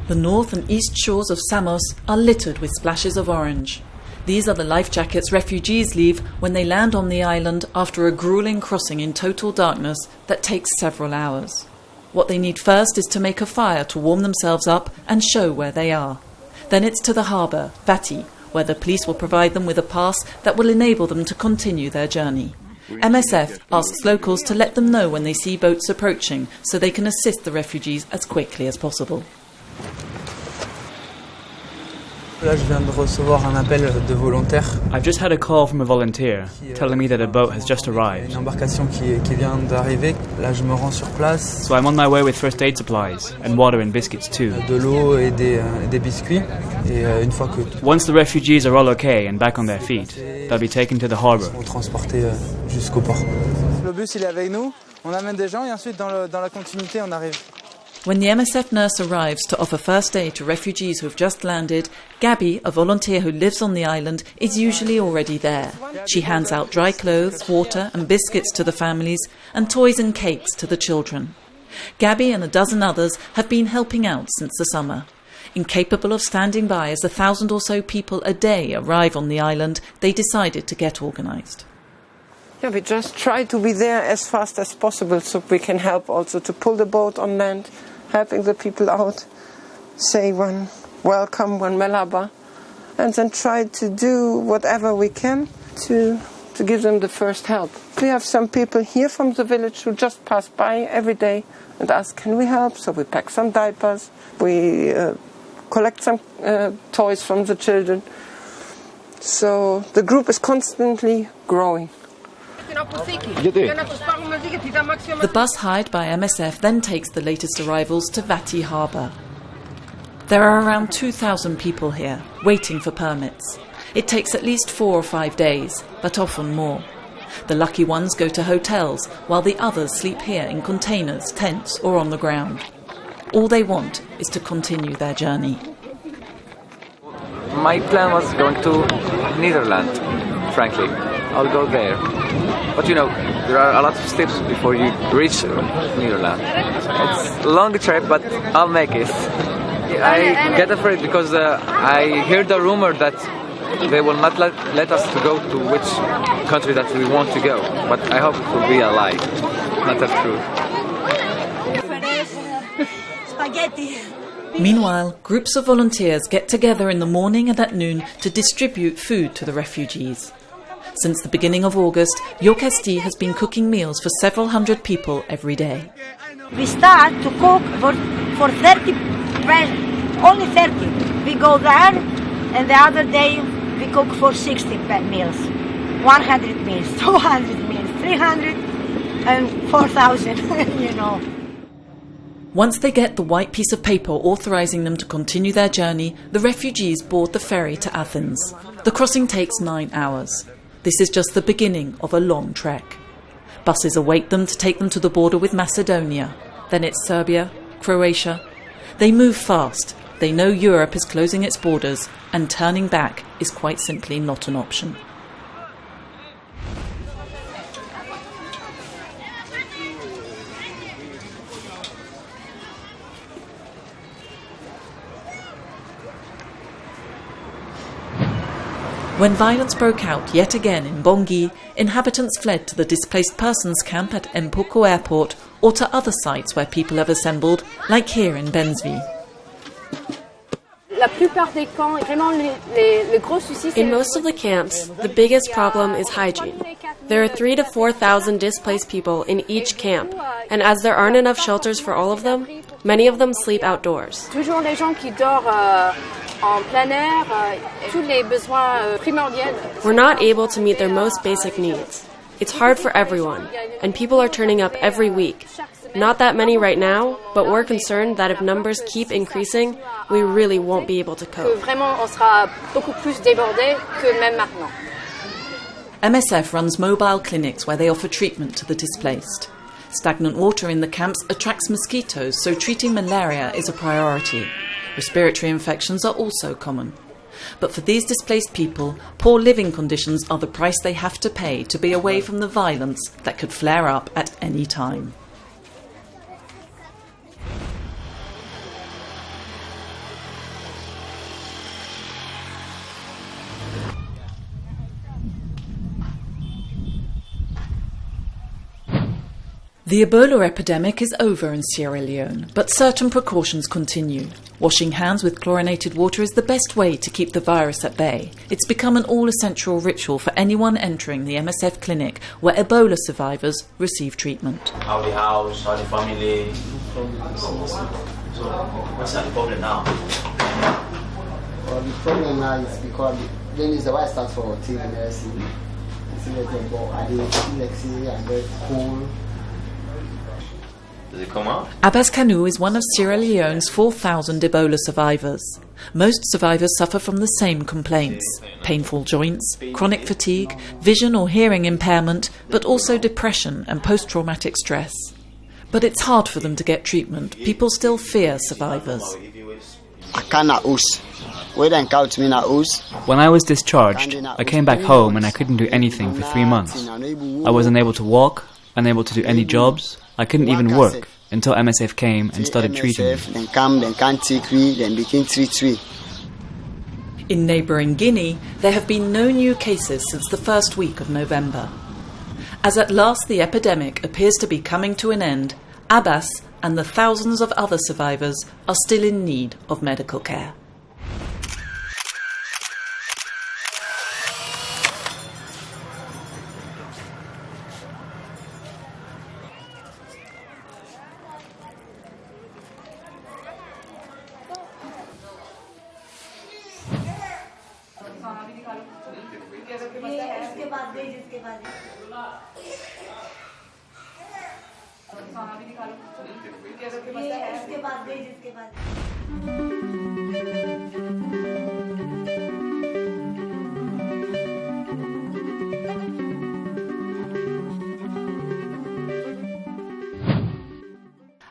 The north and east shores of Samos are littered with splashes of orange. These are the life jackets refugees leave when they land on the island after a grueling crossing in total darkness that takes several hours. What they need first is to make a fire to warm themselves up and show where they are. Then it's to the harbour, FATA, where the police will provide them with a pass that will enable them to continue their journey. MSF asks locals to let them know when they see boats approaching so they can assist the refugees as quickly as possible. Là, je viens de recevoir un appel de volontaire. I've just had a call from a volunteer telling me that a boat has just arrived. Une embarcation qui vient d'arriver. Là, je me rends sur place. So I'm on my way with first aid supplies and water and biscuits too. De l'eau et des biscuits. Et une fois que once the refugees are all okay and back on their feet, they'll be taken to the harbour. Ils seront transportés jusqu'au port. Le bus, il est avec nous. On amène des gens et ensuite dans la continuité, on arrive. When the MSF nurse arrives to offer first aid to refugees who have just landed, Gabby, a volunteer who lives on the island, is usually already there. She hands out dry clothes, water and biscuits to the families and toys and cakes to the children. Gabby and a dozen others have been helping out since the summer. Incapable of standing by as 1,000 or so people a day arrive on the island, they decided to get organised. Yeah, we just try to be there as fast as possible so we can help also to pull the boat on land, helping the people out, say one welcome, one melaba, and then try to do whatever we can to give them the first help. We have some people here from the village who just pass by every day and ask, can we help? So we pack some diapers, we collect some toys from the children. So the group is constantly growing. The bus hired by MSF then takes the latest arrivals to FATA harbour. There are around 2,000 people here, waiting for permits. It takes at least 4 or 5 days, but often more. The lucky ones go to hotels, while the others sleep here in containers, tents or on the ground. All they want is to continue their journey. My plan was going to Netherlands, frankly. I'll go there. But you know, there are a lot of steps before you reach Netherlands. It's a long trip, but I'll make it. I get afraid because I hear the rumor that they will not let us to go to which country that we want to go. But I hope it will be a lie, not the truth. Meanwhile, groups of volunteers get together in the morning and at noon to distribute food to the refugees. Since the beginning of August, Yokesti has been cooking meals for several hundred people every day. We start to cook for 30, only 30. We go there, and the other day we cook for 60 meals, 100 meals, 200 meals, 300 and 4,000, you know. Once they get the white piece of paper authorising them to continue their journey, the refugees board the ferry to Athens. The crossing takes 9 hours. This is just the beginning of a long trek. Buses await them to take them to the border with Macedonia. Then it's Serbia, Croatia. They move fast. They know Europe is closing its borders, and turning back is quite simply not an option. When violence broke out yet again in Bangui, inhabitants fled to the displaced persons camp at Mpoko airport or to other sites where people have assembled, like here in Benzvi. In most of the camps, the biggest problem is hygiene. There are 3,000 to 4,000 displaced people in each camp, and as there aren't enough shelters for all of them, many of them sleep outdoors. We're not able to meet their most basic needs. It's hard for everyone, and people are turning up every week. Not that many right now, but we're concerned that if numbers keep increasing, we really won't be able to cope. MSF runs mobile clinics where they offer treatment to the displaced. Stagnant water in the camps attracts mosquitoes, so treating malaria is a priority. Respiratory infections are also common. But for these displaced people, poor living conditions are the price they have to pay to be away from the violence that could flare up at any time. The Ebola epidemic is over in Sierra Leone, but certain precautions continue. Washing hands with chlorinated water is the best way to keep the virus at bay. It's become an all-essential ritual for anyone entering the MSF clinic where Ebola survivors receive treatment. How the house, how the family. So what's the problem now? Well, the problem now is because then is why I start for TNS. It's very cool. Does it come out? Abbas Kanu is one of Sierra Leone's 4,000 Ebola survivors. Most survivors suffer from the same complaints: painful joints, chronic fatigue, vision or hearing impairment, but also depression and post-traumatic stress. But it's hard for them to get treatment. People still fear survivors. When I was discharged, I came back home and I couldn't do anything for 3 months. I wasn't able to walk, unable to do any jobs. I couldn't even work until MSF came and started treating me. In neighbouring Guinea, there have been no new cases since the first week of November. As at last the epidemic appears to be coming to an end, Abbas and the thousands of other survivors are still in need of medical care.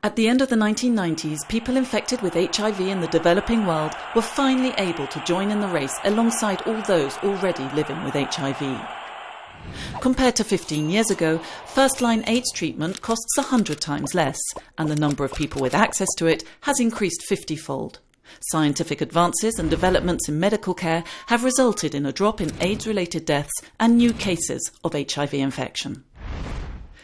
At the end of the 1990s, people infected with HIV in the developing world were finally able to join in the race alongside all those already living with HIV. Compared to 15 years ago, first-line AIDS treatment costs 100 times less, and the number of people with access to it has increased 50-fold. Scientific advances and developments in medical care have resulted in a drop in AIDS-related deaths and new cases of HIV infection.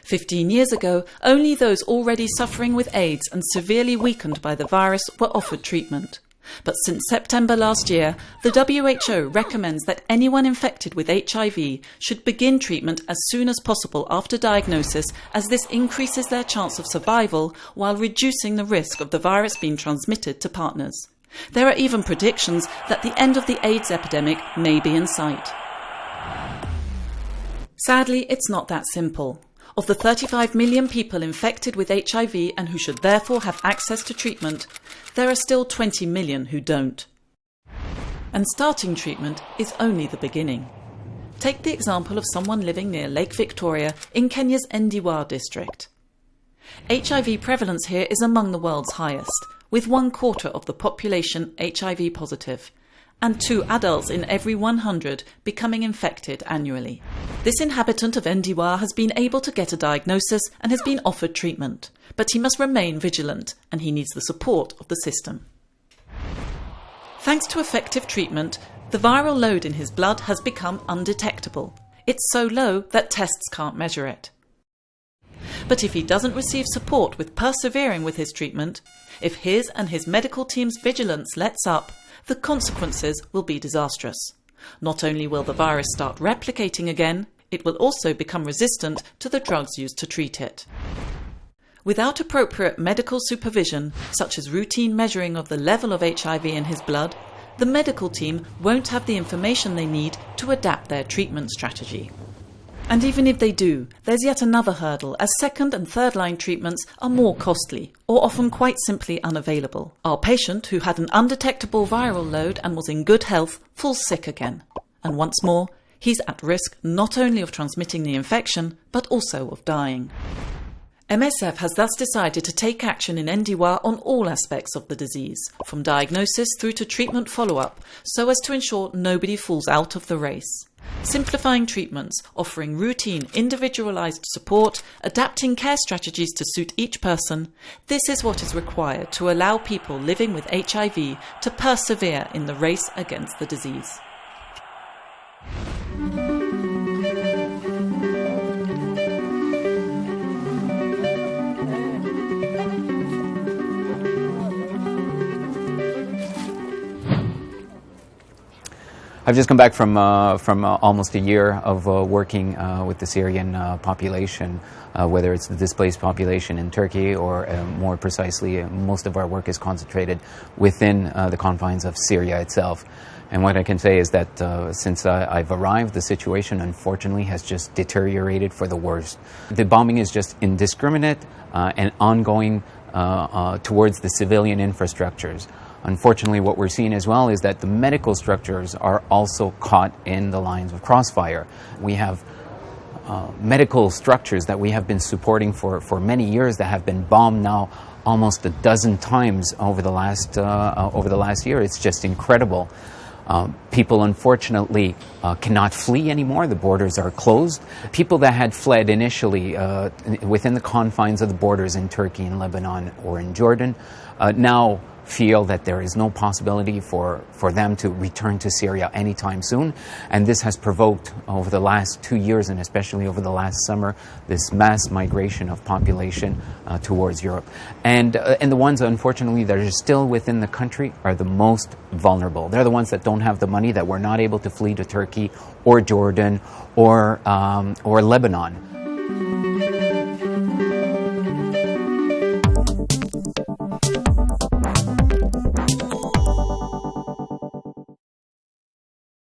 15 years ago, only those already suffering with AIDS and severely weakened by the virus were offered treatment. But since September last year, the WHO recommends that anyone infected with HIV should begin treatment as soon as possible after diagnosis, as this increases their chance of survival while reducing the risk of the virus being transmitted to partners. There are even predictions that the end of the AIDS epidemic may be in sight. Sadly, it's not that simple. Of the 35 million people infected with HIV and who should therefore have access to treatment, there are still 20 million who don't. And starting treatment is only the beginning. Take the example of someone living near Lake Victoria in Kenya's Ndiwa district. HIV prevalence here is among the world's highest, with 1/4 of the population HIV positive, and 2 adults in every 100 becoming infected annually. This inhabitant of Ndiwa has been able to get a diagnosis and has been offered treatment, but he must remain vigilant and he needs the support of the system. Thanks to effective treatment, the viral load in his blood has become undetectable. It's so low that tests can't measure it. But if he doesn't receive support with persevering with his treatment, if his and his medical team's vigilance lets up, the consequences will be disastrous. Not only will the virus start replicating again, it will also become resistant to the drugs used to treat it. Without appropriate medical supervision, such as routine measuring of the level of HIV in his blood, the medical team won't have the information they need to adapt their treatment strategy. And even if they do, there's yet another hurdle, as second and third line treatments are more costly, or often quite simply unavailable. Our patient, who had an undetectable viral load and was in good health, falls sick again. And once more, he's at risk not only of transmitting the infection, but also of dying. MSF has thus decided to take action in Ndiwa on all aspects of the disease, from diagnosis through to treatment follow-up, so as to ensure nobody falls out of the race. Simplifying treatments, offering routine, individualised support, adapting care strategies to suit each person, this is what is required to allow people living with HIV to persevere in the race against the disease. I've just come back from almost a year of working with the Syrian population, whether it's the displaced population in Turkey or more precisely, most of our work is concentrated within the confines of Syria itself. And what I can say is that since I've arrived, the situation unfortunately has just deteriorated for the worse. The bombing is just indiscriminate and ongoing towards the civilian infrastructures. Unfortunately, what we're seeing as well is that the medical structures are also caught in the lines of crossfire. We have medical structures that we have been supporting for many years that have been bombed now almost a dozen times over the last year. It's just incredible. People, unfortunately, cannot flee anymore. The borders are closed. People that had fled initially within the confines of the borders in Turkey, in Lebanon, or in Jordan, now feel that there is no possibility for them to return to Syria anytime soon. And this has provoked, over the last 2 years, and especially over the last summer, this mass migration of population towards Europe. And the ones, unfortunately, that are still within the country are the most vulnerable. They're the ones that don't have the money, that were not able to flee to Turkey or Jordan or Lebanon.